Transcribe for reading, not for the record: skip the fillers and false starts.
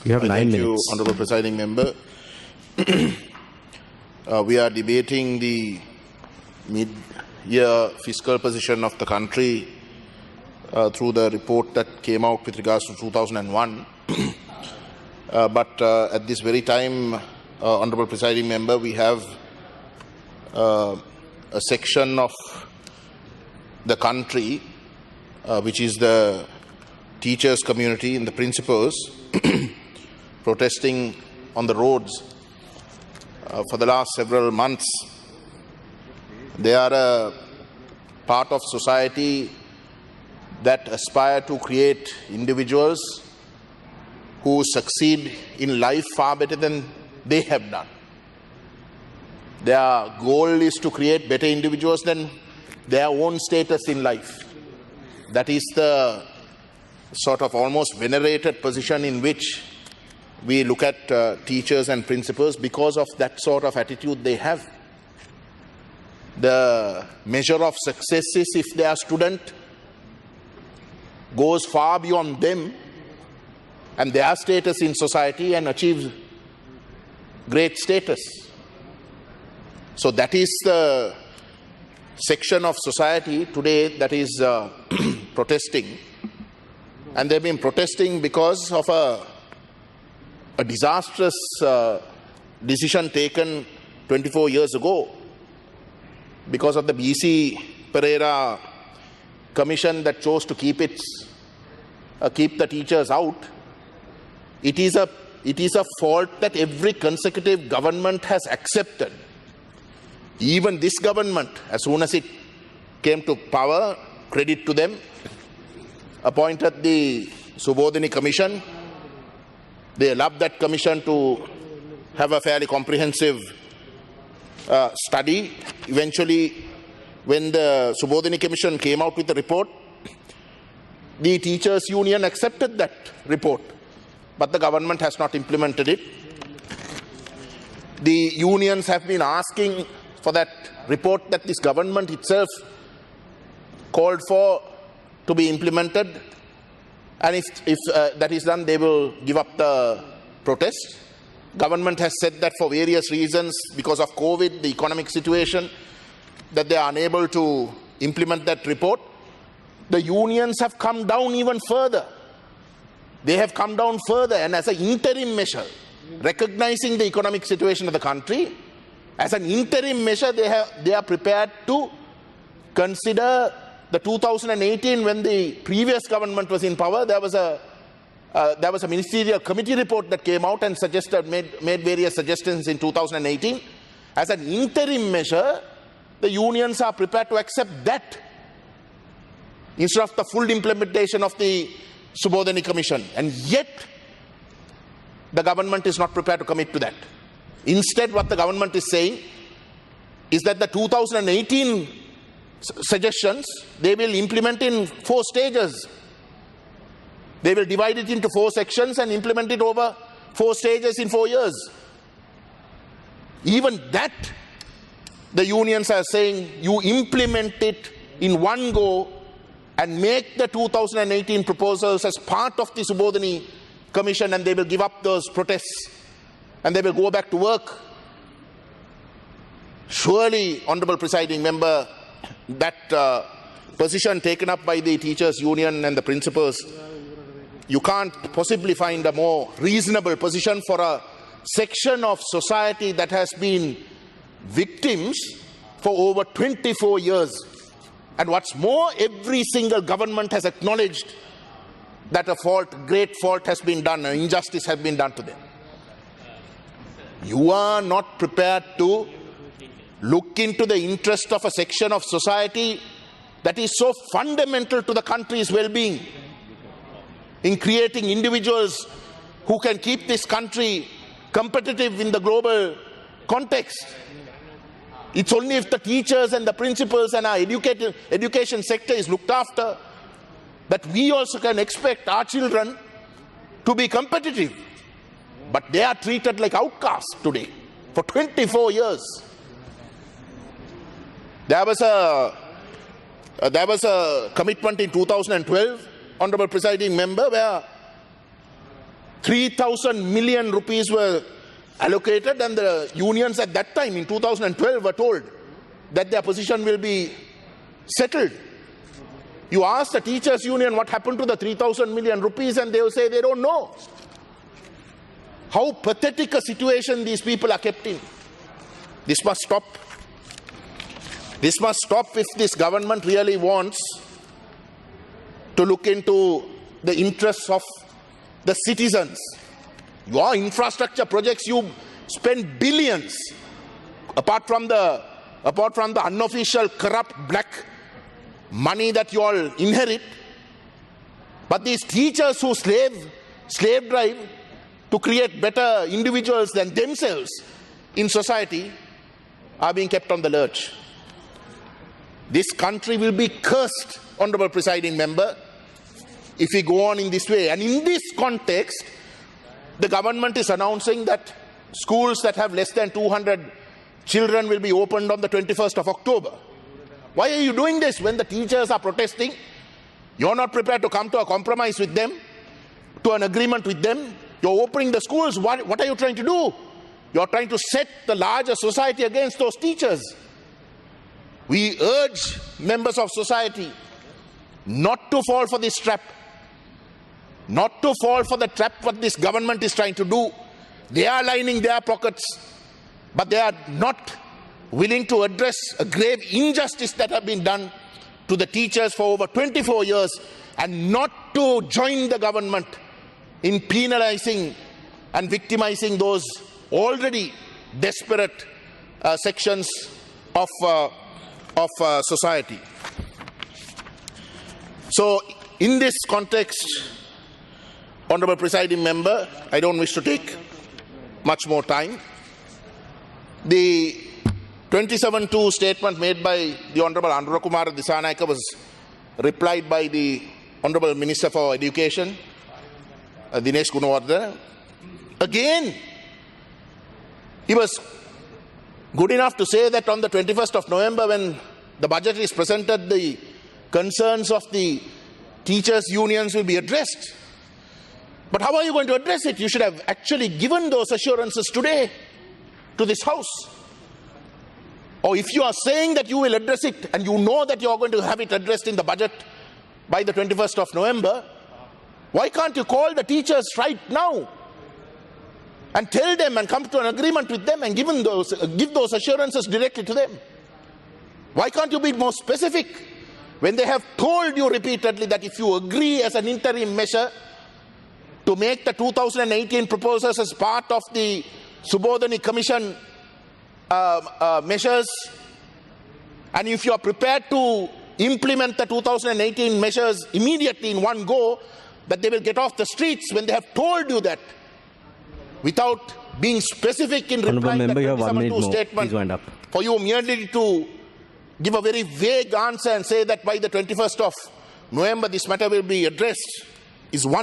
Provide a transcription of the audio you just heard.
You have 9 Thank minutes. you, Honorable Presiding Member. We are debating the mid-year fiscal position of the country through the report that came out with regards to 2001. But at this very time, Honorable Presiding Member, we have a section of the country, which is the teachers community and the principals, protesting on the roads for the last several months. They are a part of society that aspire to create individuals who succeed in life far better than they have done. Their goal is to create better individuals than their own status in life. That is the sort of almost venerated position in which we look at teachers and principals because of that sort of attitude they have. The measure of success is if their student goes far beyond them and their status in society and achieves great status. So that is the section of society today that is protesting. And they've been protesting because of a disastrous decision taken 24 years ago because of the B.C. Pereira Commission that chose to keep the teachers out. It is a fault that every consecutive government has accepted. Even this government, as soon as it came to power, credit to them, appointed the Subodhini Commission. They allowed that commission to have a fairly comprehensive study. Eventually, when the Subodhini Commission came out with the report, the teachers' union accepted that report, but the government has not implemented it. The unions have been asking for that report that this government itself called for to be implemented, and if that is done, they will give up the protest. Government has said that for various reasons, because of COVID, the economic situation, that they are unable to implement that report. The unions have come down even further. They have come down further, and as an interim measure, recognizing the economic situation of the country, as an interim measure, they are prepared to consider the 2018, when the previous government was in power. There was a ministerial committee report that came out and made various suggestions in 2018. As an interim measure, the unions are prepared to accept that instead of the full implementation of the Subodhini Commission. And yet, the government is not prepared to commit to that. Instead, what the government is saying is that the 2018 suggestions, they will implement in 4 stages. They will divide it into 4 sections and implement it over 4 stages in 4 years. Even that, the unions are saying, you implement it in one go and make the 2018 proposals as part of the Subodhini Commission, and they will give up those protests and they will go back to work. Surely, Honorable Presiding Member, that position taken up by the teachers' union and the principals, you can't possibly find a more reasonable position for a section of society that has been victims for over 24 years. And what's more, every single government has acknowledged that a great fault has been done, an injustice has been done to them. You are not prepared to look into the interest of a section of society that is so fundamental to the country's well-being, in creating individuals who can keep this country competitive in the global context. It's only if the teachers and the principals and our education sector is looked after that we also can expect our children to be competitive. But they are treated like outcasts today for 24 years. There was a commitment in 2012, Honorable Presiding Member, where 3,000 million rupees were allocated, and the unions at that time in 2012 were told that their position will be settled. You ask the teachers union what happened to the 3,000 million rupees and they will say they don't know. How pathetic a situation these people are kept in. This must stop. This must stop if this government really wants to look into the interests of the citizens. Your infrastructure projects, you spend billions, apart from the unofficial corrupt black money that you all inherit. But these teachers who slave drive to create better individuals than themselves in society are being kept on the lurch. This country will be cursed, Honourable Presiding Member, if we go on in this way. And in this context, the government is announcing that schools that have less than 200 children will be opened on the 21st of October. Why are you doing this when the teachers are protesting? You're not prepared to come to a compromise with them, to an agreement with them. You're opening the schools. What are you trying to do? You're trying to set the larger society against those teachers. We urge members of society not to fall for this trap. Not to fall for the trap what this government is trying to do. They are lining their pockets, but they are not willing to address a grave injustice that has been done to the teachers for over 24 years, and not to join the government in penalizing and victimizing those already desperate sections of society. So, in this context, Honourable Presiding Member, I don't wish to take much more time. The 27-2 statement made by the Honourable Anurakumara Dissanayake was replied by the Honourable Minister for Education, Dinesh Gunawardena. Again, he was good enough to say that on the 21st of November, when the budget is presented, the concerns of the teachers' unions will be addressed. But how are you going to address it? You should have actually given those assurances today to this House. Or if you are saying that you will address it and you know that you are going to have it addressed in the budget by the 21st of November, why can't you call the teachers right now and tell them and come to an agreement with them and give those assurances directly to them? Why can't you be more specific when they have told you repeatedly that if you agree as an interim measure to make the 2018 proposals as part of the Subodhani Commission measures, and if you are prepared to implement the 2018 measures immediately in one go, that they will get off the streets when they have told you that, without being specific in replying to the 27-2 statement, for you merely to give a very vague answer and say that by the 21st of November this matter will be addressed is one